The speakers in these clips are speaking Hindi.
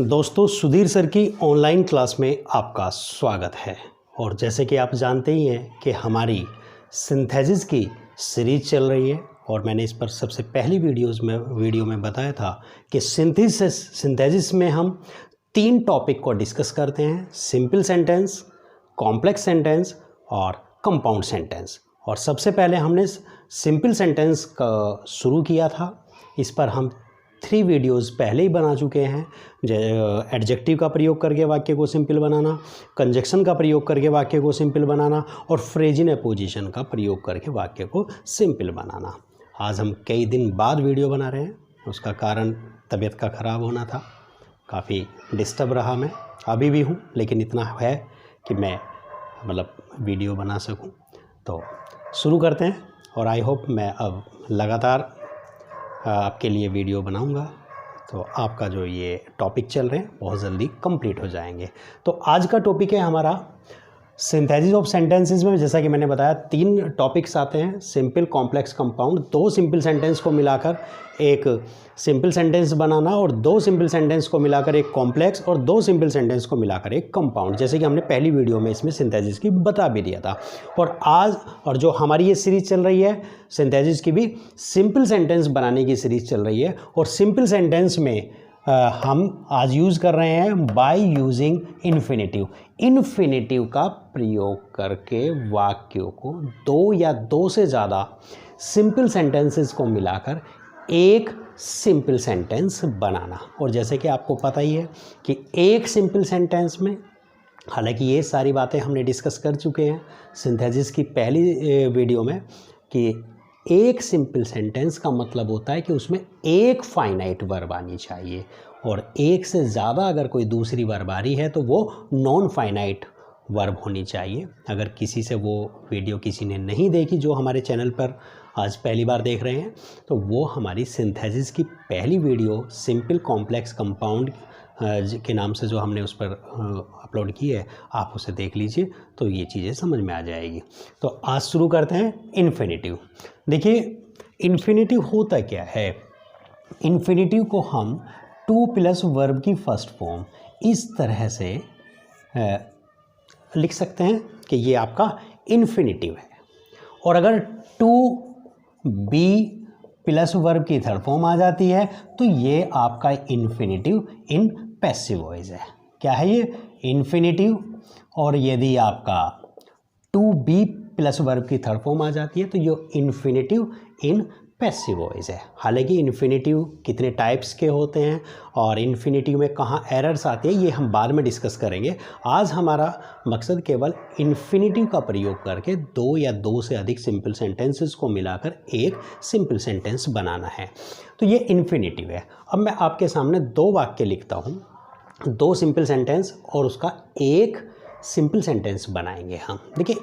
दोस्तों, सुधीर सर की ऑनलाइन क्लास में आपका स्वागत है। और जैसे कि आप जानते ही हैं कि हमारी सिंथेसिस की सीरीज चल रही है और मैंने इस पर सबसे पहली वीडियो में बताया था कि सिंथेसिस में हम 3 टॉपिक को डिस्कस करते हैं: सिंपल सेंटेंस, कॉम्प्लेक्स सेंटेंस और कंपाउंड सेंटेंस। और सबसे पहले हमने सिंपल सेंटेंस का शुरू किया था। इस पर हम 3 वीडियोस पहले ही बना चुके हैं। एडजेक्टिव का प्रयोग करके वाक्य को सिंपल बनाना, कंजक्शन का प्रयोग करके वाक्य को सिंपल बनाना और फ्रेज इन अपोजिशन का प्रयोग करके वाक्य को सिंपल बनाना। आज हम कई दिन बाद वीडियो बना रहे हैं, उसका कारण तबीयत का ख़राब होना था। काफ़ी डिस्टर्ब रहा मैं, अभी भी हूँ, लेकिन इतना है कि मैं वीडियो बना सकूँ। तो शुरू करते हैं और आई होप मैं अब लगातार आपके लिए वीडियो बनाऊंगा, तो आपका जो ये टॉपिक चल रहे हैं बहुत जल्दी कंप्लीट हो जाएंगे। तो आज का टॉपिक है हमारा सिंथेसिस ऑफ सेंटेंसेस में, जैसा कि मैंने बताया 3 टॉपिक्स आते हैं: simple, complex, compound. 2 simple sentence को मिलाकर एक सिंपल सेंटेंस बनाना और 2 सिंपल सेंटेंस को मिलाकर एक कॉम्प्लेक्स और 2 सिंपल सेंटेंस को मिलाकर एक कंपाउंड, जैसे कि हमने पहली वीडियो में इसमें सिंथेसिस की बता भी दिया था। और आज जो हमारी ये सीरीज़ चल रही है सिंथेसिस की भी सिंपल सेंटेंस बनाने की सीरीज़ चल रही है। और सिंपल सेंटेंस में हम आज यूज़ कर रहे हैं बाय यूजिंग इन्फिनेटिव। इन्फिनेटिव का प्रयोग करके वाक्यों को 2 या 2 से ज़्यादा सिंपल सेंटेंसेस को मिलाकर एक सिंपल सेंटेंस बनाना। और जैसे कि आपको पता ही है कि एक सिंपल सेंटेंस में, हालांकि ये सारी बातें हमने डिस्कस कर चुके हैं सिंथेसिस की पहली वीडियो में, कि एक सिंपल सेंटेंस का मतलब होता है कि उसमें एक फाइनाइट वर्ब आनी चाहिए और एक से ज़्यादा अगर कोई दूसरी वर्ब आ रही है तो वो नॉन फाइनाइट वर्ब होनी चाहिए। अगर किसी से वो वीडियो किसी ने नहीं देखी, जो हमारे चैनल पर आज पहली बार देख रहे हैं, तो वो हमारी सिंथेसिस की पहली वीडियो सिंपल, कॉम्प्लेक्स, कंपाउंड के नाम से जो हमने उस पर अपलोड की है, आप उसे देख लीजिए तो ये चीज़ें समझ में आ जाएगी। तो आज शुरू करते हैं इन्फिनेटिव। देखिए, इन्फिनेटिव होता क्या है? इन्फिनेटिव को हम 2 प्लस वर्ब की फर्स्ट फॉर्म इस तरह से लिख सकते हैं कि ये आपका इन्फिनेटिव है। और अगर 2 प्लस वर्ब की थर्ड फॉर्म आ जाती है तो ये आपका इन्फिनेटिव इन पैसिव वॉइस है। क्या है ये? इन्फिनेटिव। और यदि आपका 2 प्लस वर्ब की थर्ड फॉर्म आ जाती है तो ये इन्फिनेटिव इन पैसिव वॉइस है। हालांकि इन्फिनेटिव कितने टाइप्स के होते हैं और इन्फिनेटिव में कहाँ एरर्स आती है, ये हम बाद में डिस्कस करेंगे। आज हमारा मकसद केवल इन्फिनेटिव का प्रयोग करके 2 या 2 से अधिक सिंपल सेंटेंसेस को मिलाकर एक सिंपल सेंटेंस बनाना है। तो ये इन्फिनेटिव है। अब मैं आपके सामने 2 वाक्य लिखता हूँ, 2 सिंपल सेंटेंस और उसका एक सिंपल सेंटेंस बनाएंगे हम। देखिए,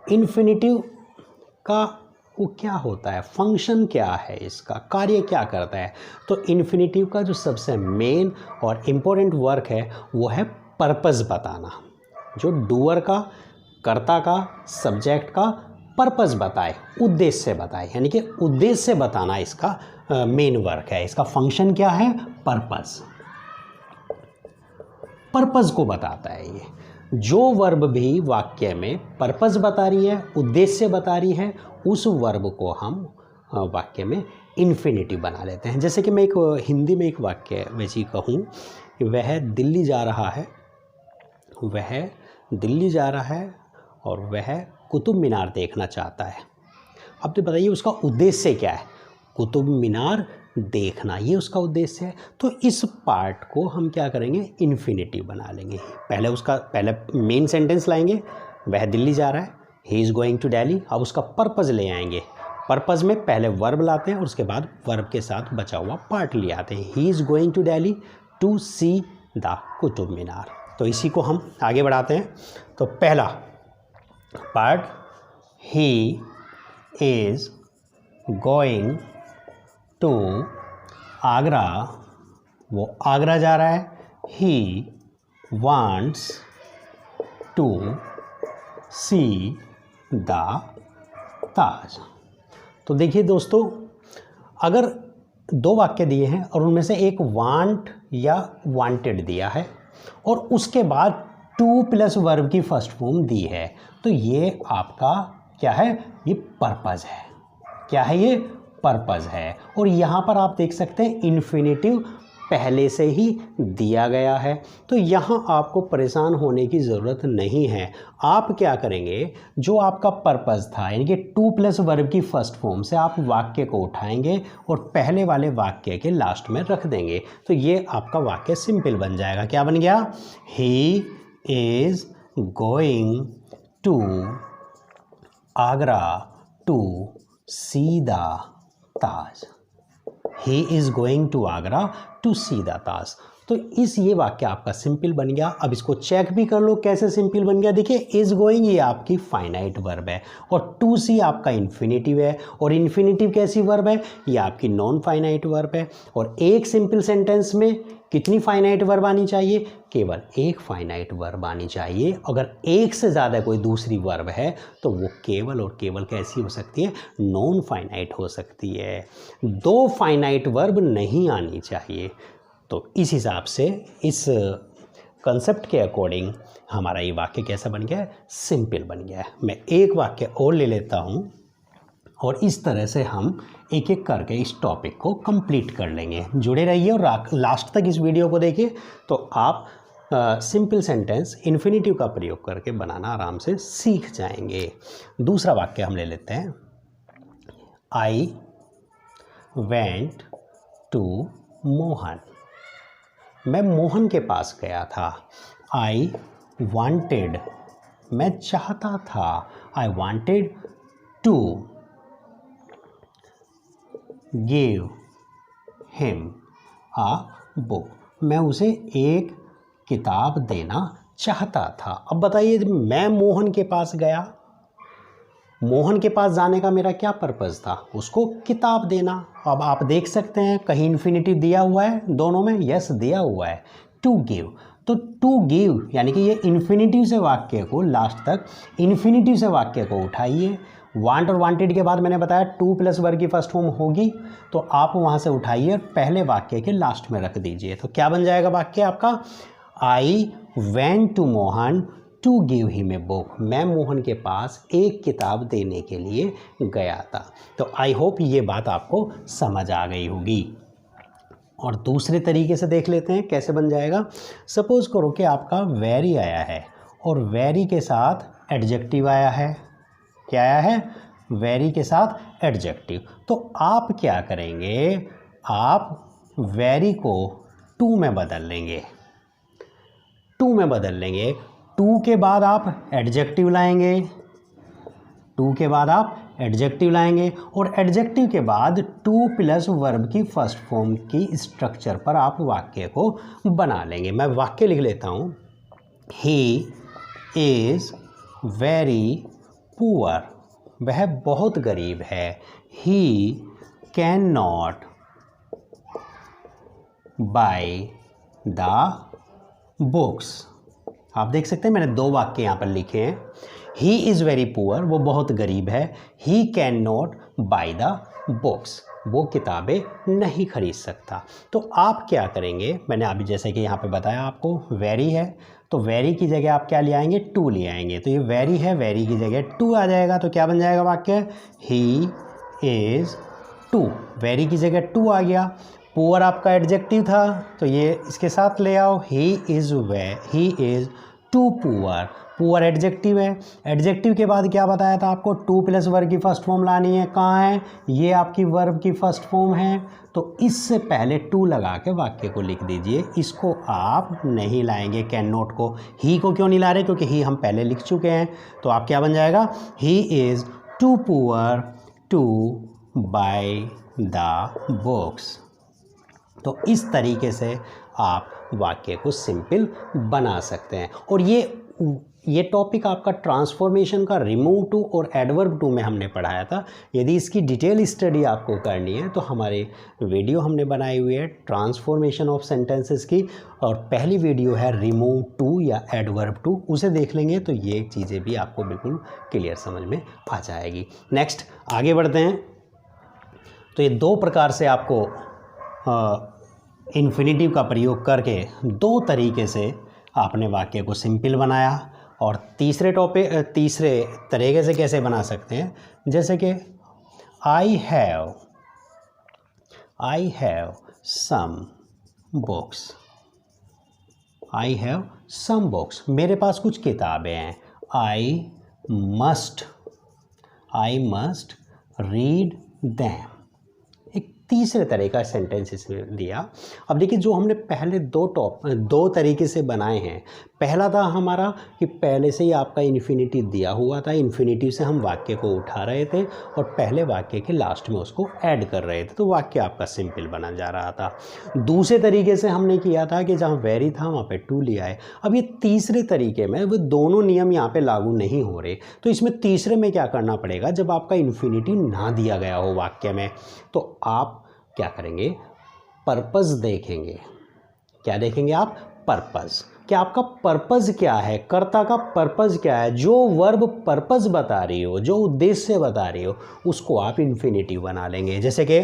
इन्फिनेटिव का वो क्या होता है, फंक्शन क्या है, इसका कार्य क्या करता है? तो इन्फिनेटिव का जो सबसे मेन और इम्पोर्टेंट वर्क है वो है पर्पस बताना। जो डूअर का, कर्ता का, सब्जेक्ट का पर्पस बताए, उद्देश्य बताए, यानी कि उद्देश्य बताना इसका मेन वर्क है। इसका फंक्शन क्या है? पर्पस को बताता है ये। जो वर्ब भी वाक्य में पर्पस बता रही है, उद्देश्य बता रही है, उस वर्ब को हम वाक्य में इन्फिनेटिव बना लेते हैं। जैसे कि मैं एक हिंदी में एक वाक्य वैसे ही कहूँ, वह दिल्ली जा रहा है, वह दिल्ली जा रहा है और वह कुतुब मीनार देखना चाहता है। अब तो बताइए उसका उद्देश्य क्या है? कुतुब मीनार देखना, ये उसका उद्देश्य है। तो इस पार्ट को हम क्या करेंगे? इन्फिनेटिव बना लेंगे। पहले मेन सेंटेंस लाएंगे, वह दिल्ली जा रहा है, he is going to Delhi. अब उसका पर्पस ले आएंगे। पर्पस में पहले वर्ब लाते हैं और उसके बाद वर्ब के साथ बचा हुआ पार्ट ले आते हैं। He is going to Delhi to see the Qutub Minar. तो इसी को हम आगे बढ़ाते हैं। तो पहला part, he is going to Agra, वो आगरा जा रहा है। He wants to see the Taj. तो देखिए दोस्तों, अगर दो वाक्य दिए हैं और उनमें से एक वांट या वांटेड दिया है और उसके बाद टू प्लस वर्ब की फर्स्ट फॉर्म दी है, तो ये आपका क्या है, ये पर्पज़ है। क्या है ये, पर्पज़ है। और यहाँ पर आप देख सकते हैं इन्फिनेटिव पहले से ही दिया गया है, तो यहाँ आपको परेशान होने की ज़रूरत नहीं है। आप क्या करेंगे, जो आपका पर्पज़ था यानी कि टू प्लस वर्ब की फर्स्ट फॉर्म से आप वाक्य को उठाएंगे और पहले वाले वाक्य के लास्ट में रख देंगे, तो ये आपका वाक्य सिंपल बन जाएगा। क्या बन गया, he is going to Agra to see the Taj. He is going to Agra to see the Taj. तो ये वाक्य आपका सिंपल बन गया। अब इसको चेक भी कर लो कैसे सिंपल बन गया। देखिए, इज़ गोइंग ये आपकी फाइनाइट वर्ब है और टू सी आपका इन्फिनेटिव है, और इन्फिनेटिव कैसी वर्ब है, ये आपकी नॉन फाइनाइट वर्ब है। और एक सिंपल सेंटेंस में कितनी फाइनाइट वर्ब आनी चाहिए, केवल एक फाइनाइट वर्ब आनी चाहिए। अगर एक से ज़्यादा कोई दूसरी वर्ब है तो वो केवल और केवल कैसी हो सकती है, नॉन फाइनाइट हो सकती है। दो फाइनाइट वर्ब नहीं आनी चाहिए। तो इस हिसाब से इस कंसेप्ट के अकॉर्डिंग हमारा ये वाक्य कैसा बन गया है, सिंपल बन गया है। मैं एक वाक्य और ले लेता हूँ और इस तरह से हम एक एक करके इस टॉपिक को कंप्लीट कर लेंगे। जुड़े रहिए और लास्ट तक इस वीडियो को देखिए, तो आप सिंपल सेंटेंस इन्फिनेटिव का प्रयोग करके बनाना आराम से सीख जाएंगे। दूसरा वाक्य हम ले लेते हैं, आई वेंट टू मोहन। मैं मोहन के पास गया था। आई वांटेड, मैं चाहता था। I wanted to give him a book. मैं उसे एक किताब देना चाहता था। अब बताइए, मैं मोहन के पास गया, मोहन के पास जाने का मेरा क्या पर्पज़ था, उसको किताब देना। अब आप देख सकते हैं कहीं इन्फिनेटिव दिया हुआ है दोनों में, यस दिया हुआ है, टू गिव। तो टू गिव यानी कि ये इन्फिनेटिव से वाक्य को लास्ट तक इन्फिनेटिव से वाक्य को उठाइए। वांट और वांटेड के बाद मैंने बताया टू प्लस वर्ब की फर्स्ट फॉर्म होगी, तो आप वहाँ से उठाइए और पहले वाक्य के लास्ट में रख दीजिए। तो क्या बन जाएगा वाक्य आपका, I went to Mohan to give him a book. मैं मोहन के पास एक किताब देने के लिए गया था। तो आई होप ये बात आपको समझ आ गई होगी। और दूसरे तरीके से देख लेते हैं कैसे बन जाएगा। सपोज करो कि आपका वेरी आया है और वेरी के साथ एडजेक्टिव आया है। क्या आया है, वेरी के साथ एडजेक्टिव। तो आप क्या करेंगे, आप वेरी को टू में बदल लेंगे। टू में बदल लेंगे, टू के बाद आप एडजेक्टिव लाएंगे, टू के बाद आप एडजेक्टिव लाएंगे और एडजेक्टिव के बाद टू प्लस वर्ब की फर्स्ट फॉर्म की स्ट्रक्चर पर आप वाक्य को बना लेंगे। मैं वाक्य लिख लेता हूँ, ही इज़ वेरी पुअर। वह बहुत गरीब है। He can not bye the books. आप देख सकते हैं मैंने दो वाक्य यहाँ पर लिखे हैं। ही इज़ वेरी पुअर, वो बहुत गरीब है। He can not bye the books, वो किताबें नहीं खरीद सकता। तो आप क्या करेंगे, मैंने अभी जैसे कि यहाँ पे बताया आपको वेरी है, तो वेरी की जगह आप क्या ले आएंगे, टू ले आएंगे। तो ये वेरी है, वेरी की जगह टू आ जाएगा। तो क्या बन जाएगा वाक्य, ही इज़ टू, वेरी की जगह टू आ गया। पुअर आपका एडजेक्टिव था तो ये इसके साथ ले आओ, he is too poor. Poor adjective है, एडजेक्टिव के बाद क्या बताया था आपको, टू प्लस वर्ब की फर्स्ट फॉर्म लानी है। कहाँ है, ये आपकी वर्ब की फर्स्ट फॉर्म है, तो इससे पहले टू लगा के वाक्य को लिख दीजिए। इसको आप नहीं लाएंगे, कैन नॉट को। ही को क्यों नहीं ला रहे, क्योंकि ही हम पहले लिख चुके हैं। तो आप क्या बन जाएगा, he is too poor to buy the books. तो इस तरीके से आप वाक्य को सिंपल बना सकते हैं। और ये टॉपिक आपका ट्रांसफॉर्मेशन का रिमूव टू और एडवर्ब टू में हमने पढ़ाया था। यदि इसकी डिटेल स्टडी आपको करनी है तो हमारे वीडियो हमने बनाई हुई है ट्रांसफॉर्मेशन ऑफ सेंटेंसेस की, और पहली वीडियो है रिमूव टू या एडवर्ब टू, उसे देख लेंगे तो ये चीज़ें भी आपको बिल्कुल क्लियर समझ में आ जाएगी। नेक्स्ट आगे बढ़ते हैं। तो ये दो प्रकार से आपको इन्फिनेटिव का प्रयोग करके दो तरीके से आपने वाक्य को सिंपल बनाया। और तीसरे तरीके से कैसे बना सकते हैं, जैसे कि I have some books. I have some books, मेरे पास कुछ किताबें हैं। I must read them. एक तीसरे तरह का सेंटेंस इसमें दिया। अब देखिए, जो हमने पहले दो तरीके से बनाए हैं, पहला था हमारा कि पहले से ही आपका इन्फिनेटिव दिया हुआ था, इन्फिनेटिव से हम वाक्य को उठा रहे थे और पहले वाक्य के लास्ट में उसको ऐड कर रहे थे, तो वाक्य आपका सिंपल बना जा रहा था। दूसरे तरीके से हमने किया था कि जहाँ वेरी था वहाँ पे टू लिया है। अब ये तीसरे तरीके में वो दोनों नियम यहाँ पे लागू नहीं हो रहे, तो इसमें तीसरे में क्या करना पड़ेगा, जब आपका इन्फिनेटिव ना दिया गया हो वाक्य में, तो आप क्या करेंगे, पर्पस देखेंगे। क्या देखेंगे आप, पर्पस। कि आपका पर्पस क्या है, कर्ता का पर्पस क्या है, जो वर्ब पर्पस बता रही हो, जो उद्देश्य बता रही हो, उसको आप इन्फिनेटिव बना लेंगे। जैसे कि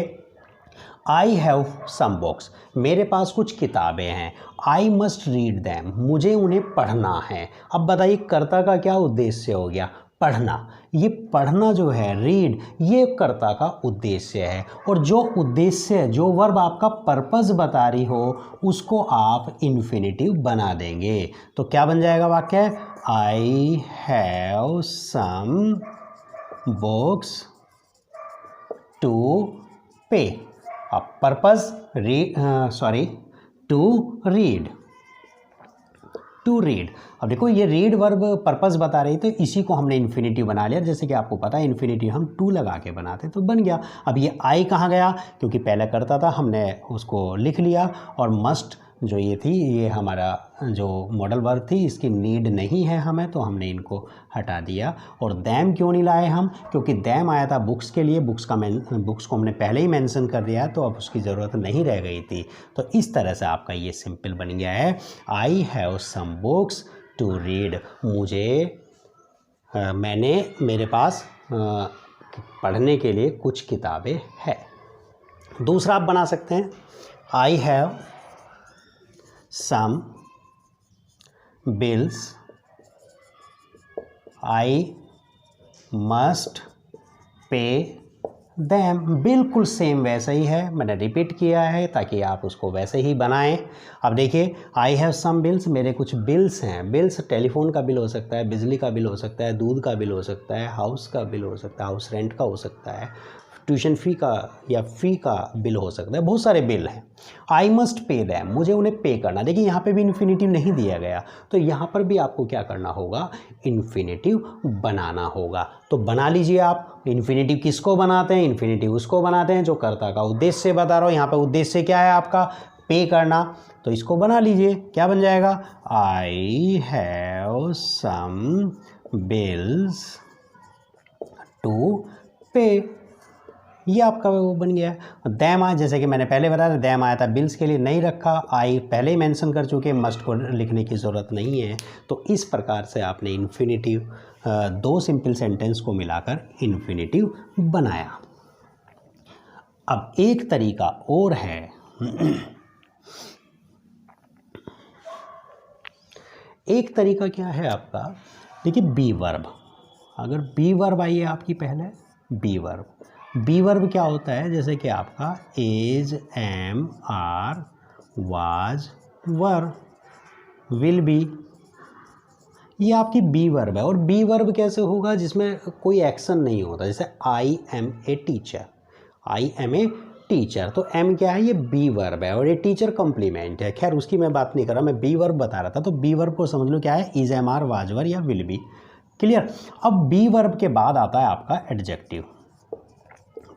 आई हैव सम बुक्स, मेरे पास कुछ किताबें हैं। आई मस्ट रीड दैम, मुझे उन्हें पढ़ना है। अब बताइए कर्ता का क्या उद्देश्य हो गया, पढ़ना। ये पढ़ना जो है, रीड, ये कर्ता का उद्देश्य है। और जो उद्देश्य, जो वर्ब आपका पर्पस बता रही हो, उसको आप इन्फिनेटिव बना देंगे। तो क्या बन जाएगा वाक्य, I have some books to pay. अब पर्पस टू रीड। अब देखो, ये रीड वर्ब पर्पस बता रही, तो इसी को हमने इन्फिनेटिव बना लिया। जैसे कि आपको पता है इन्फिनेटिव हम टू लगा के बनाते, तो बन गया। अब ये आई कहाँ गया, क्योंकि पहले करता था, हमने उसको लिख लिया। और मस्ट जो ये थी, ये हमारा जो मॉडल वर्ब थी, इसकी नीड नहीं है हमें, तो हमने इनको हटा दिया। और दैम क्यों नहीं लाए हम, क्योंकि दैम आया था बुक्स के लिए, बुक्स को हमने पहले ही मेंशन कर दिया, तो अब उसकी ज़रूरत नहीं रह गई थी। तो इस तरह से आपका ये सिंपल बन गया है, I have some books to read. मेरे पास पढ़ने के लिए कुछ किताबें हैं। दूसरा आप बना सकते हैं, I have some bills, I must pay them. बिल्कुल सेम वैसा ही है, मैंने रिपीट किया है ताकि आप उसको वैसे ही बनाएं। अब देखिए, आई हैव सम बिल्स, मेरे कुछ बिल्स हैं। बिल्स टेलीफोन का बिल हो सकता है, बिजली का बिल हो सकता है, दूध का बिल हो सकता है, हाउस का बिल हो सकता है, हाउस रेंट का हो सकता है, ट्यूशन फ़ी का या फ़ी का बिल हो सकता है, बहुत सारे बिल हैं। आई मस्ट पे दैम, मुझे उन्हें पे करना। देखिए, यहाँ पे भी इन्फिनेटिव नहीं दिया गया, तो यहाँ पर भी आपको क्या करना होगा, इन्फिनेटिव बनाना होगा। तो बना लीजिए आप। इन्फिनेटिव किसको बनाते हैं, इन्फिनेटिव उसको बनाते हैं जो कर्ता का उद्देश्य बता रहा हूँ। यहाँ पर उद्देश्य क्या है आपका, पे करना, तो इसको बना लीजिए। क्या बन जाएगा, I have some bills to pay. ये आपका वो बन गया। दैम आया, जैसे कि मैंने पहले बताया, दैम आया था बिल्स के लिए, नहीं रखा। आई पहले ही मेंशन कर चुके, मस्ट को लिखने की ज़रूरत नहीं है। तो इस प्रकार से आपने इन्फिनेटिव, दो सिंपल सेंटेंस को मिलाकर इन्फिनेटिव बनाया। अब एक तरीका और है, एक तरीका क्या है आपका, देखिए बी वर्ब। अगर बी वर्ब आई है आपकी पहले, बी वर्ब क्या होता है, जैसे कि आपका is, am, are, was, were, will be, ये आपकी बी वर्ब है। और बी वर्ब कैसे होगा, जिसमें कोई एक्शन नहीं होता। जैसे I am a teacher, I am a teacher, तो एम क्या है, ये बी वर्ब है और ये टीचर कॉम्प्लीमेंट है। खैर उसकी मैं बात नहीं कर रहा, मैं बी वर्ब बता रहा था। तो बी वर्ब को समझ लो क्या है, इज, एम, आर, वाज, वर या विल बी। क्लियर। अब बी वर्ब के बाद आता है आपका एडजेक्टिव।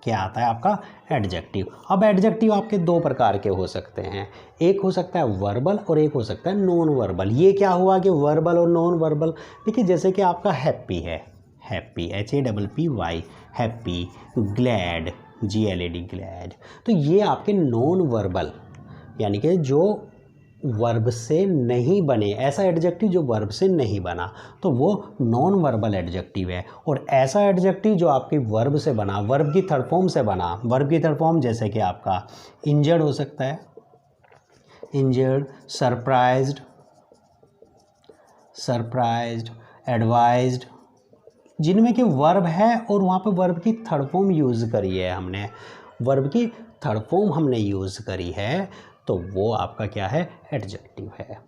क्या आता है आपका, एडजेक्टिव। अब एडजेक्टिव आपके दो प्रकार के हो सकते हैं, एक हो सकता है वर्बल और एक हो सकता है नॉन वर्बल। ये क्या हुआ कि वर्बल और नॉन वर्बल, देखिए जैसे कि आपका हैप्पी है, happy, HAPPY, happy, glad, GLAD, glad, तो ये आपके नॉन वर्बल, यानी कि जो वर्ब से नहीं बने, ऐसा एडजेक्टिव जो वर्ब से नहीं बना तो वो नॉन वर्बल एडजेक्टिव है। और ऐसा एडजेक्टिव जो आपकी वर्ब से बना, वर्ब की थर्ड फॉर्म से बना, वर्ब की थर्ड फॉर्म जैसे कि आपका इंजर्ड हो सकता है, इंजर्ड, सरप्राइज्ड, सरप्राइज्ड, एडवाइज्ड, जिनमें कि वर्ब है और वहाँ पे वर्ब की थर्ड फॉर्म यूज़ करी है हमने, वर्ब की थर्ड फॉर्म हमने यूज़ करी है, तो वो आपका क्या है, एडजेक्टिव है।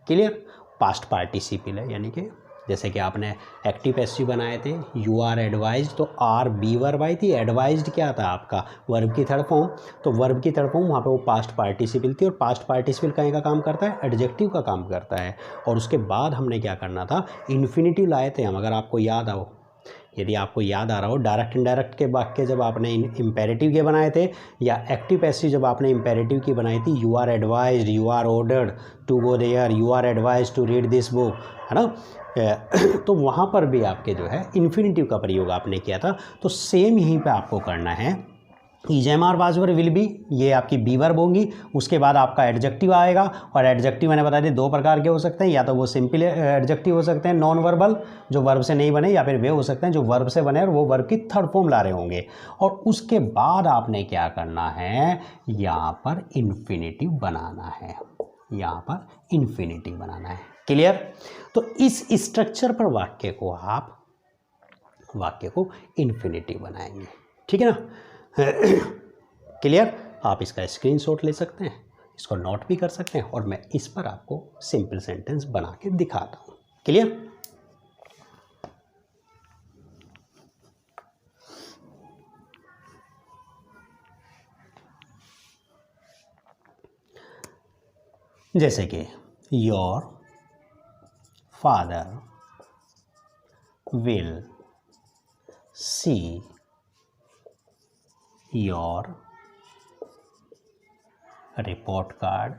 क्लियर। पास्ट पार्टिसिपल है, यानी कि जैसे कि आपने एक्टिव पैसिव बनाए थे, यू आर एडवाइज्ड, तो आर बी वर्ब आई थी, एडवाइज्ड क्या था आपका, वर्ब की थर्ड फॉर्म, तो वर्ब की थर्ड फॉर्म वहाँ पे वो पास्ट पार्टिसिपल थी, और पास्ट पार्टिसिपल कहीं का काम करता है, एडजेक्टिव का काम करता है। और उसके बाद हमने क्या करना था, इन्फिनिटिव लाए थे हम, अगर आपको याद आओ, यदि आपको याद आ रहा हो, डायरेक्ट इनडायरेक्ट के वाक्य जब आपने इम्पेरेटिव के बनाए थे, या एक्टिव पैसिव जब आपने इम्पेरेटिव की बनाई थी, you are advised, you are ordered to go there, you are advised to read this book, है ना, तो वहाँ पर भी आपके जो है इन्फिनिटिव का प्रयोग आपने किया था। तो सेम यहीं पे आपको करना है, इजेमार वाजवर विल बी, ये आपकी बी वर्ब होंगी, उसके बाद आपका एडजेक्टिव आएगा, और एडजेक्टिव मैंने बता दिया दो प्रकार के हो सकते हैं, या तो वो सिंपल एडजेक्टिव हो सकते हैं नॉन वर्बल जो वर्ब से नहीं बने, या फिर वे हो सकते हैं जो वर्ब से बने और वो वर्ब की थर्ड फॉर्म ला रहे होंगे। और उसके बाद आपने क्या करना है, यहाँ पर इन्फिनिटिव बनाना है, यहाँ पर इन्फिनिटिव बनाना है। क्लियर। तो इस स्ट्रक्चर पर वाक्य को इन्फिनिटिव बनाएंगे, ठीक है ना। क्लियर। आप इसका स्क्रीनशॉट ले सकते हैं, इसको नोट भी कर सकते हैं, और मैं इस पर आपको सिंपल सेंटेंस बना के दिखाता हूँ। क्लियर। जैसे कि your father will see your report card,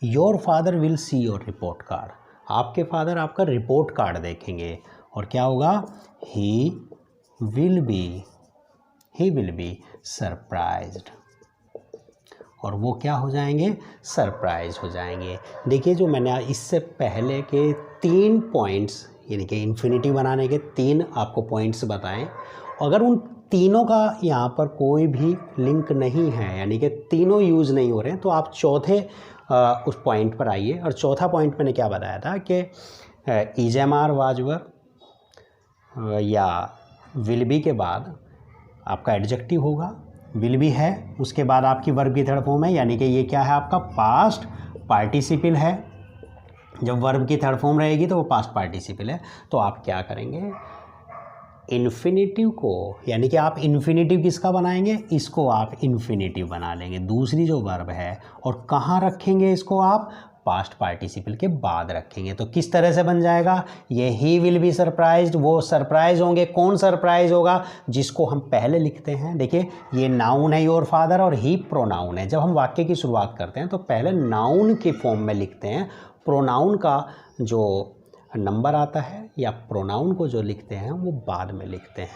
your father will see your report card, आपके फादर आपका रिपोर्ट कार्ड देखेंगे, और क्या होगा, ही विल बी सरप्राइज्ड, और वो क्या हो जाएंगे, सरप्राइज हो जाएंगे। देखिए जो मैंने इससे पहले के 3 पॉइंट्स, यानी कि इन्फिनिटी बनाने के 3 आपको पॉइंट्स बताएं, अगर उन तीनों का यहाँ पर कोई भी लिंक नहीं है, यानी कि तीनों यूज़ नहीं हो रहे हैं, तो आप चौथे उस पॉइंट पर आइए। और चौथा पॉइंट मैंने क्या बताया था कि इजेमार वाजवर या विल बी के बाद आपका एडजेक्टिव होगा, विल बी है, उसके बाद आपकी वर्ब की थर्ड फॉर्म है, यानी कि ये क्या है, आपका पास्ट पार्टिसिपल है। जब वर्ब की थर्ड फॉर्म रहेगी तो वो पास्ट पार्टिसिपल है। तो आप क्या करेंगे, इन्फिनिटिव को, यानी कि आप इन्फिनिटिव किसका बनाएंगे, इसको आप इन्फिनिटिव बना लेंगे, दूसरी जो वर्ब है, और कहाँ रखेंगे इसको, आप पास्ट पार्टिसिपल के बाद रखेंगे। तो किस तरह से बन जाएगा, ये ही विल बी सरप्राइज्ड, वो सरप्राइज होंगे, कौन सरप्राइज होगा, जिसको हम पहले लिखते हैं। देखिए ये नाउन है योर फादर, और ही प्रोनाउन है। जब हम वाक्य की शुरुआत करते हैं तो पहले नाउन के फॉर्म में लिखते हैं, प्रोनाउन का जो नंबर आता है या प्रोनाउन को जो लिखते हैं वो बाद में लिखते हैं।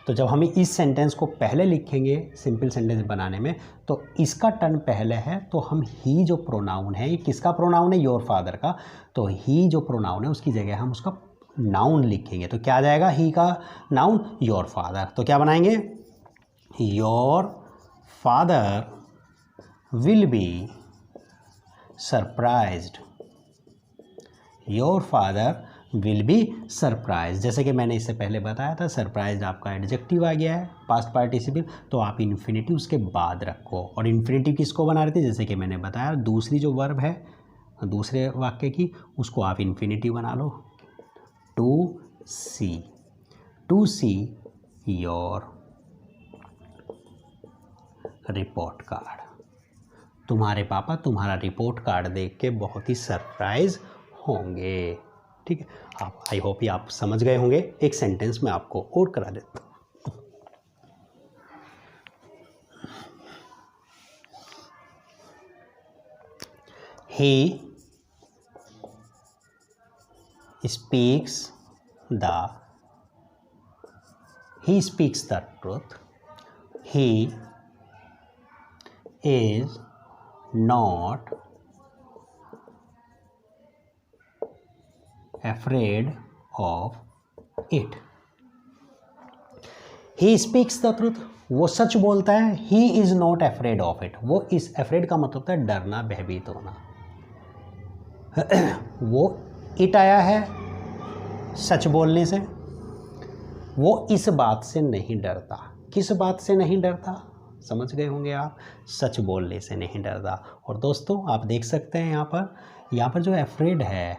तो जब हम इस सेंटेंस को पहले लिखेंगे सिंपल सेंटेंस बनाने में, तो इसका टर्न पहले है, तो हम ही जो प्रोनाउन है, ये किसका प्रोनाउन है, योर फादर का, तो ही जो प्रोनाउन है उसकी जगह हम उसका नाउन लिखेंगे। तो क्या आ जाएगा, ही का नाउन योर फादर, तो क्या बनाएंगे, your father will be surprised, your father will be surprise. जैसे कि मैंने इससे पहले बताया था, सरप्राइज आपका एडजेक्टिव आ गया है, पास्ट पार्टिसिपल, तो आप इन्फिनिटिव उसके बाद रखो। और इन्फिनिटिव किसको बना रहे थे, जैसे कि मैंने बताया, दूसरी जो वर्ब है दूसरे वाक्य की, उसको आप इन्फिनिटिव बना लो, to see your report card, तुम्हारे पापा तुम्हारा रिपोर्ट कार्ड देख के बहुत ही सरप्राइज होंगे। ठीक है, आप आई होप ये आप समझ गए होंगे। एक सेंटेंस में आपको और करा देता हूँ। He speaks the truth. He is not afraid of it. He speaks the truth. वो सच बोलता है. He is not afraid of it. वो इस afraid का मतलब होता है डरना, भयभीत होना. वो it आया है सच बोलने से. वो इस बात से नहीं डरता. किस बात से नहीं डरता? समझ गए होंगे आप. सच बोलने से नहीं डरता. और दोस्तों आप देख सकते हैं यहाँ पर जो afraid है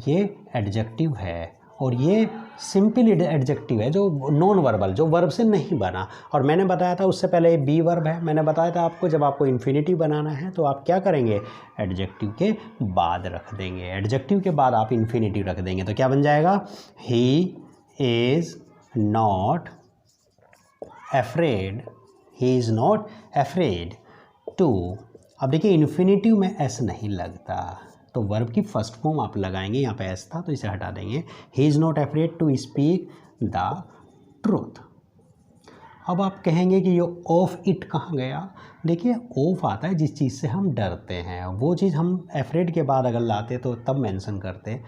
ये एडजेक्टिव है और ये सिंपल एडजेक्टिव है जो नॉन वर्बल, जो वर्ब से नहीं बना. और मैंने बताया था उससे पहले ये बी वर्ब है. मैंने बताया था आपको जब आपको इन्फिनिटिव बनाना है तो आप क्या करेंगे, एडजेक्टिव के बाद रख देंगे. एडजेक्टिव के बाद आप इन्फिनिटिव रख देंगे तो क्या बन जाएगा, he is not afraid. He is not afraid to. अब देखिए इन्फिनिटिव में एस नहीं लगता तो वर्ब की फर्स्ट फॉर्म आप लगाएंगे. यहाँ पे एस था तो इसे हटा देंगे. He is not afraid to speak the truth. अब आप कहेंगे कि ये ऑफ इट कहाँ गया. देखिए ऑफ आता है जिस चीज़ से हम डरते हैं. वो चीज़ हम अफ्रेड के बाद अगर लाते तो तब मेंशन करते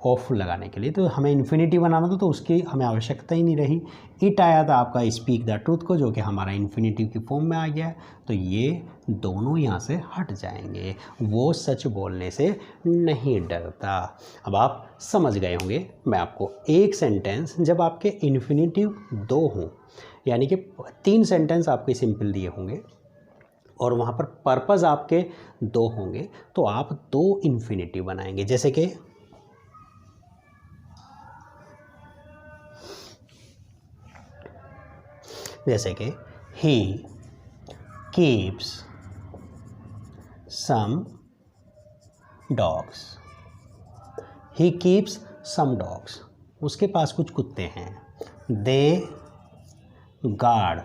ऑफ लगाने के लिए. तो हमें इन्फिनिटी बनाना था तो उसकी हमें आवश्यकता ही नहीं रही. इट आया था आपका स्पीक द ट्रूथ को जो कि हमारा इन्फिनिटिव की फॉर्म में आ गया है. तो ये दोनों यहाँ से हट जाएंगे. वो सच बोलने से नहीं डरता. अब आप समझ गए होंगे. मैं आपको एक सेंटेंस, जब आपके इन्फिनिटिव दो हों यानी कि 3 सेंटेंस आपके सिंपल दिए होंगे और वहाँ पर पर्पज़ आपके 2 होंगे तो आप 2 इन्फिनिटिव बनाएंगे. जैसे कि he keeps some dogs. he keeps some dogs. उसके पास कुछ कुत्ते हैं. they guard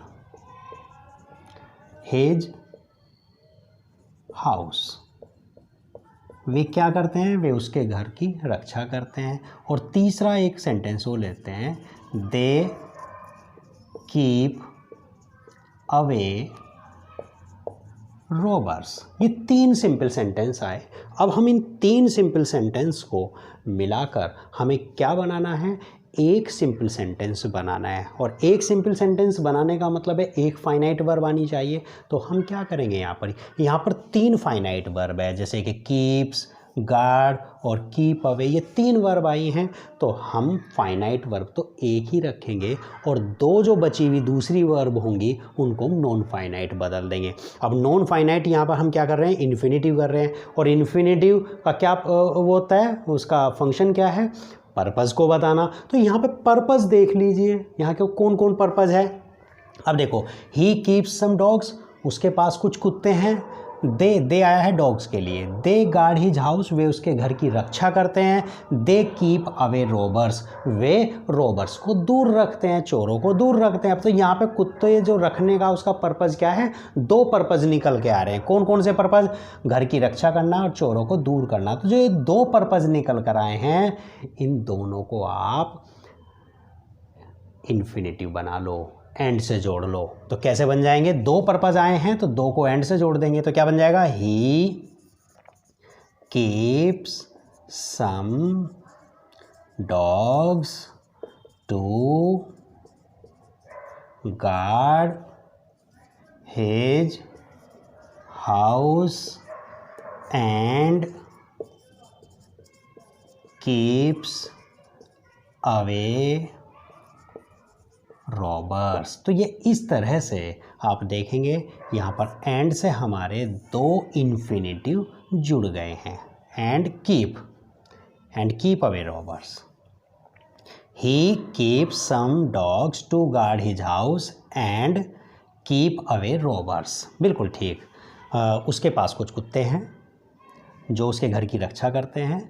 his house. वे क्या करते हैं, वे उसके घर की रक्षा करते हैं. और तीसरा एक सेंटेंस वो लेते हैं, they keep अवे रॉबर्स. ये 3 सिंपल सेंटेंस आए. अब हम इन 3 सिंपल सेंटेंस को मिलाकर हमें क्या बनाना है, एक सिंपल सेंटेंस बनाना है. और एक सिंपल सेंटेंस बनाने का मतलब है एक फाइनाइट वर्ब आनी चाहिए. तो हम क्या करेंगे, यहाँ पर 3 फाइनाइट वर्ब है जैसे कि कीप्स, गार्ड और कीप अवे. ये 3 वर्ब आई हैं तो हम फाइनाइट वर्ब तो एक ही रखेंगे और 2 जो बची हुई दूसरी वर्ब होंगी उनको हम नॉन फाइनाइट बदल देंगे. अब नॉन फाइनाइट यहाँ पर हम क्या कर रहे हैं, इन्फिनिटिव कर रहे हैं. और इन्फिनिटिव का क्या वो होता है, उसका फंक्शन क्या है, पर्पज़ को बताना. तो यहाँ पे पर्पज़ देख लीजिए यहाँ के कौन कौन पर्पज़ है. अब देखो ही कीप्स सम डॉग्स, उसके पास कुछ कुत्ते हैं. दे आया है डॉग्स के लिए. दे गार्ड हिज हाउस, वे उसके घर की रक्षा करते हैं. They keep away robbers, way robbers को दूर रखते हैं, चोरों को दूर रखते हैं. अब तो यहाँ पे कुत्ते जो रखने का उसका पर्पज़ क्या है, 2 पर्पज़ निकल के आ रहे हैं. कौन कौन से पर्पज़, घर की रक्षा करना और चोरों को दूर करना. तो जो ये 2 पर्पज़ निकल कर आए हैं इन दोनों को आप इन्फिनिटिव बना लो, एंड से जोड़ लो. तो कैसे बन जाएंगे, 2 पर्पज़ आए हैं तो 2 को एंड से जोड़ देंगे तो क्या बन जाएगा, he keeps some dogs to guard his house and keeps away robbers. तो ये इस तरह से आप देखेंगे यहाँ पर एंड से हमारे 2 इन्फिनिटिव जुड़ गए हैं. And keep away robbers. He keep some dogs to guard his house and keep away robbers. बिल्कुल ठीक. उसके पास कुछ कुत्ते हैं जो उसके घर की रक्षा करते हैं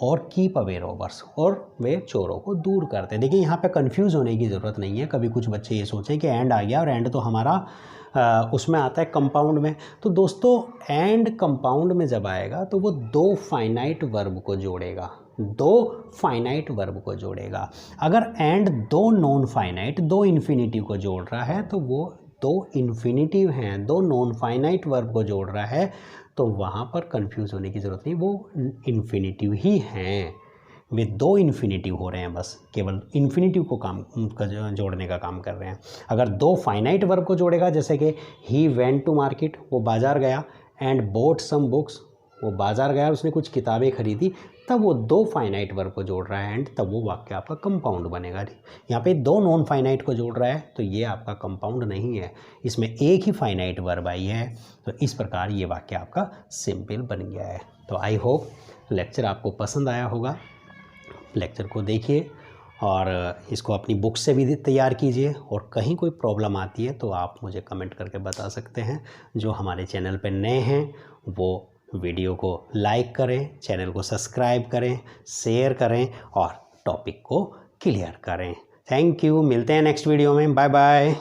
और कीप अवे रॉबर्स, और वे चोरों को दूर करते हैं. देखिए यहाँ पे कंफ्यूज होने की ज़रूरत नहीं है. कभी कुछ बच्चे ये सोचें कि एंड आ गया और एंड तो हमारा उसमें आता है कंपाउंड में. तो दोस्तों एंड कंपाउंड में जब आएगा तो वो 2 फाइनाइट वर्ब को जोड़ेगा, 2 फाइनाइट वर्ब को जोड़ेगा. अगर एंड 2 नॉन फाइनाइट 2 इन्फिनिटिव को जोड़ रहा है तो वो 2 इन्फिनिटिव हैं, 2 नॉन फाइनाइट वर्ब को जोड़ रहा है तो वहाँ पर कंफ्यूज होने की ज़रूरत नहीं, वो इन्फिनिटिव ही हैं. विद 2 इन्फिनेटिव हो रहे हैं, बस केवल इन्फिनेटिव को जोड़ने का काम कर रहे हैं। अगर 2 फाइनाइट वर्ब को जोड़ेगा, जैसे कि ही वेंट टू मार्केट, वो बाज़ार गया, एंड बोट सम बुक्स, वो बाज़ार गया, उसने कुछ किताबें खरीदी, तब वो 2 फाइनाइट वर्ब को जोड़ रहा है, एंड तब वो वाक्य आपका कंपाउंड बनेगा। यहाँ पे 2 नॉन फाइनाइट को जोड़ रहा है, तो ये आपका कंपाउंड नहीं है, इसमें एक ही फाइनाइट वर्ब आई है। तो इस प्रकार ये वाक्य आपका सिंपल बन गया है। तो आई होप लेक्चर आपको पसंद आया होगा। लेक्चर को देखिए और इसको अपनी बुक से भी तैयार कीजिए, और कहीं कोई प्रॉब्लम आती है तो आप मुझे कमेंट करके बता सकते हैं। जो हमारे चैनल पर नए हैं वो वीडियो को लाइक करें, चैनल को सब्सक्राइब करें, शेयर करें और टॉपिक को क्लियर करें। थैंक यू, मिलते हैं नेक्स्ट वीडियो में। Bye bye.